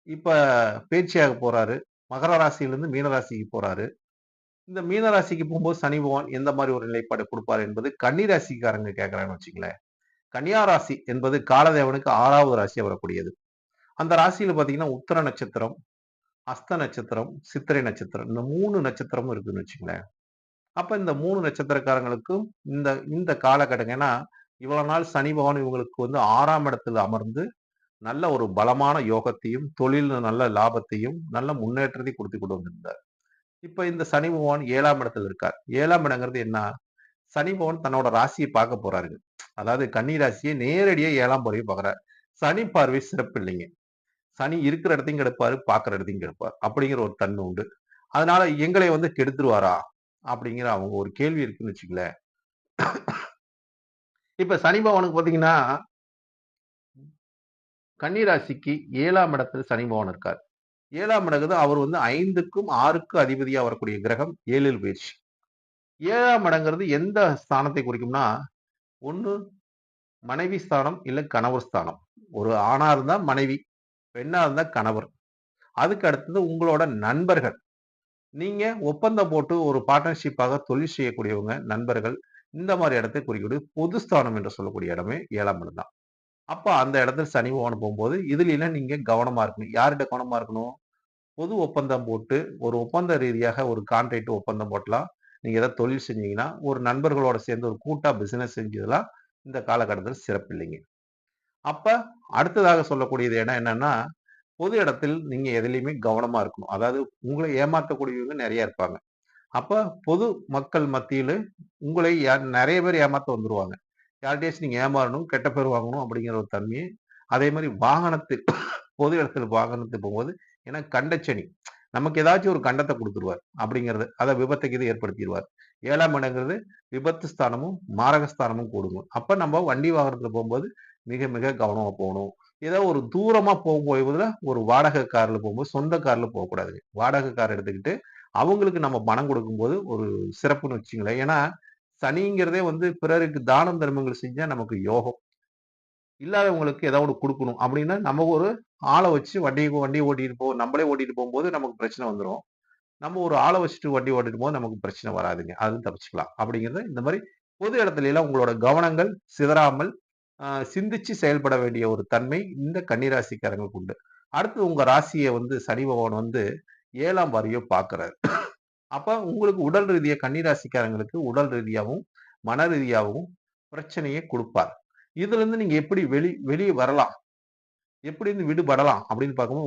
இப்ப பேச்சியாக போறாரு. மகர ராசியிலிருந்து மீன ராசிக்கு போறாரு. இந்த மீன ராசிக்கு போம்போது சனி பகவான் எந்த மாரி ஒரு நிலைப்பாடு குடுப்பார் என்பது கன்னி ராசிக்காரங்க கேட்கறாங்கன்னு வச்சுக்கங்களேன். கன்னியா ராசி என்பது காலதேவனுக்கு 6வது ராசியா வரக்கூடியது. அந்த ராசியில பார்த்தீங்கன்னா, உத்திர நட்சத்திரம், அஸ்த நட்சத்திரம், சித்திரை நட்சத்திரம். இந்த 3 நட்சத்திரமும் இருக்குன்னு வச்சுக்கங்களேன். அப்ப இந்த 3 நட்சத்திரக்காரங்களுக்கும் இந்த இந்த காலகட்டம் ஏன்னா, இவ்வளவு நாள் சனி பகவான் இவங்களுக்கு வந்து 6ஆம் இடத்துல அமர்ந்து நல்ல ஒரு பலமான யோகத்தையும், தொழில்ல நல்ல லாபத்தையும், நல்ல முன்னேற்றத்தையும் குடுத்துக் கொண்டு வந்திருந்தார். இப்ப இந்த சனி பகவான் 7ஆம் இடத்துல இருக்கார். 7ஆம் இடங்கிறது என்ன? சனி பகவான் தன்னோட ராசிய பார்க்க போறாருங்க. அதாவது கன்னி ராசிய நேரடியா 7ஆம் பார்வையா பார்க்குறார். சனி பார்வை சிறப்பு இல்லைங்க. சனி இருக்கிற இடத்தையும் கெடுப்பாரு, பார்க்குற இடத்தையும் கெடுப்பார். அப்படிங்கிற ஒரு தன்மை உண்டு. அதனால எங்களை வந்து கெடுத்துருவாரா? அப்படிங்கிற அவங்க ஒரு கேள்வி இருக்குன்னு வச்சுக்கங்களேன். இப்ப சனி பகவானுக்கு பார்த்தீங்கன்னா, கன்னி ராசிக்கு 7ஆம் இடத்துல சனி பகவான் இருக்கார். 7ஆம் இடங்கிறது அவர் வந்து 5க்கும் 6க்கும் அதிபதியா வரக்கூடிய கிரகம் 7ல் பயிற்சி. 7ஆம் இடங்கிறது எந்த ஸ்தானத்தை குறிக்கும்னா, ஒண்ணு மனைவி ஸ்தானம், இல்ல கணவர் ஸ்தானம். ஒரு ஆணா இருந்தா மனைவி, பெண்ணா இருந்தா கணவர். அதுக்கு அடுத்தது உங்களோட நண்பர்கள். நீங்க ஒப்பந்தம் போட்டு ஒரு பார்ட்னர்ஷிப்பாக தொழில் செய்யக்கூடியவங்க, நண்பர்கள். இந்த மாரி இடத்தை குறிக்கக்கூடிய பொது ஸ்தானம் என்று சொல்லக்கூடிய இடமே 7ஆம் இடம் தான். அப்ப அந்த இடத்துல சனி பகவான் போம்போது, இதுலலாம் நீங்க கவனமா இருக்கணும். யார்ட்ட கவனமா இருக்கணும்? பொது ஒப்பந்தம் போட்டு, ஒரு ஒப்பந்த ரீதியாக ஒரு கான்ட்ராக்ட் ஒப்பந்தம் போட்டலாம். நீங்க ஏதாவது தொழில் செஞ்சீங்கன்னா, ஒரு நண்பர்களோட சேர்ந்து ஒரு கூட்டா பிசினஸ் செஞ்சதெல்லாம் இந்த காலகட்டத்தில சிறப்பில்லைங்க. அப்ப அடுத்ததாக சொல்லக்கூடியது இடம் என்னன்னா, பொது இடத்தில் நீங்க எதிலயுமே கவனமா இருக்கணும். அதாவது உங்கள ஏமாத்தக்கூடியவங்க நெறைய இருப்பாங்க. அப்ப பொது மக்கள் மத்தியில உங்களை நெறைய பேர் ஏமாத்த வந்துருவாங்க. யார்ட்டயாச்சும் நீங்க ஏமாறணும், கெட்ட பேர் வாங்கணும் அப்படிங்கிற ஒரு தன்மை. அதே மாரி வாகனத்தில் பொது இடத்துல வாகனத்துல போம்போது ஏன்னா கண்டச்சனி. நமக்கு ஏதாச்சும் ஒரு கண்டத்த குடுத்துருவார் அப்படிங்கிறது. அத விபத்துக்கு இது ஏற்படுத்திருவார். 7ஆம் இடங்கிறது விபத்து ஸ்தானமும், மாரக ஸ்தானமும் கூடுங்க. அப்ப நம்ம வண்டி வாகனத்துல போம்போது மிக மிக கவனமா போணும். ஏதோ ஒரு தூரமா போகும்போதுல ஒரு வாடகை கார்ல போம்போது, சொந்த கார்ல போகக்கூடாதுங்க. வாடகை கார் எடுத்துக்கிட்டு, அவங்களுக்கு நம்ம பணம் குடுக்கும்போது ஒரு சிறப்புன்னு வச்சுக்கங்களேன். ஏன்னா, சனிங்கிறதே வந்து பிறருக்கு தானம் தர்மங்கள் செஞ்சா நமக்கு யோகம். இல்லாதவங்களுக்கு ஏதாவது ஒண்ணு குடுக்கணும் அப்படின்னா, நம்ம ஒரு ஆள வச்சு வண்டி ஓட்டிட்டு நம்மளே ஓட்டிட்டு போம்போது நமக்கு பிரச்சனை வந்துரும். நம்ம ஒரு ஆள வச்சுட்டு வண்டி ஓட்டிட்டு போது நமக்கு பிரச்சனை வராதுங்க. அதுவும் தப்பிச்சுக்கலாம். அப்படிங்கிறது இந்த மாரி பொது இடத்துல எல்லாம் உங்களோட கவனங்கள் சிதறாமல், சிந்திச்சு செயல்பட வேண்டிய ஒரு தன்மை இந்த கன்னி ராசிக்காரங்களுக்கு உண்டு. அடுத்து உங்க ராசிய வந்து சனி பகவான் வந்து 7ஆம் பார்வையா பார்க்கிறாரு. அப்ப உங்களுக்கு உடல் ரீதியா கன்னி ராசிக்காரங்களுக்கு உடல் ரீதியாவும், மன ரீதியாவும் பிரச்சனைய குடுப்பார். இதுலருந்து நீங்க எப்படி வெளிய வரலாம்? எப்படி இருந்து விடுபடலாம்? அப்படின்னு பார்க்கும்போது